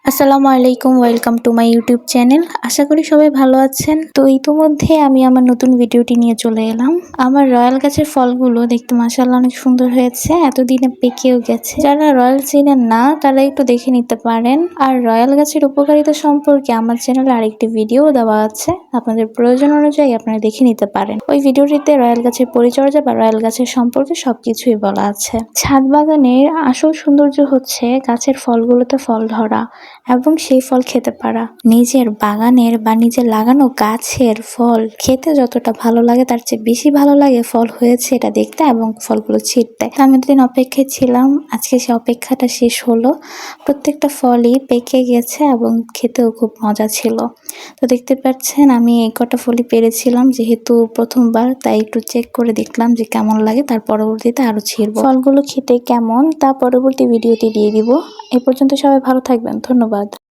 আসসালামু আলাইকুম, welcome to my YouTube channel. আশা করি সবাই ভালো আছেন। তো ইতোমধ্যে আমি আমার নতুন ভিডিওটি নিয়ে চলে এলাম। আমার রয়্যাল গাছের ফলগুলো দেখতে মাশাআল্লাহ অনেক সুন্দর হয়েছে, এতদিনে পেকেও গেছে। যারা রয়্যাল চিনেন না তারা একটু দেখে নিতে পারেন। আর রয়্যাল গাছের উপকারিতা সম্পর্কে আমার চ্যানেলে আরেকটি ভিডিও দেওয়া আছে, আপনাদের প্রয়োজন অনুযায়ী আপনারা দেখে নিতে পারেন। ওই ভিডিওটিতে রয়্যাল গাছের পরিচর্যা বা রয়্যাল গাছের সম্পর্কে সবকিছুই বলা আছে। ছাদ বাগানের আসল সৌন্দর্য হচ্ছে গাছের ফলগুলোতে ফল ধরা এবং সেই ফল খেতে পারা। নিজের বাগানের বা নিজের লাগানো গাছের ফল খেতে যতটা ভালো লাগে তার চেয়ে বেশি ভালো লাগে ফল হয়েছে এটা দেখতে এবং ফলগুলো ছিঁড়তে। আমি এতদিন অপেক্ষায় ছিলাম, আজকে সে অপেক্ষাটা শেষ হলো। প্রত্যেকটা ফলই পেকে গেছে এবং খেতেও খুব মজা ছিল। তো দেখতে পাচ্ছেন আমি এই কটা ফলই পেরেছিলাম, যেহেতু প্রথমবার তাই একটু চেক করে দেখলাম যে কেমন লাগে, তার পরবর্তীতে আরো ছিঁড়বো। ফলগুলো খেতে কেমন তা পরবর্তী ভিডিওতে দিয়ে দিব। এ পর্যন্ত সবাই ভালো থাকবেন, ধন্যবাদ।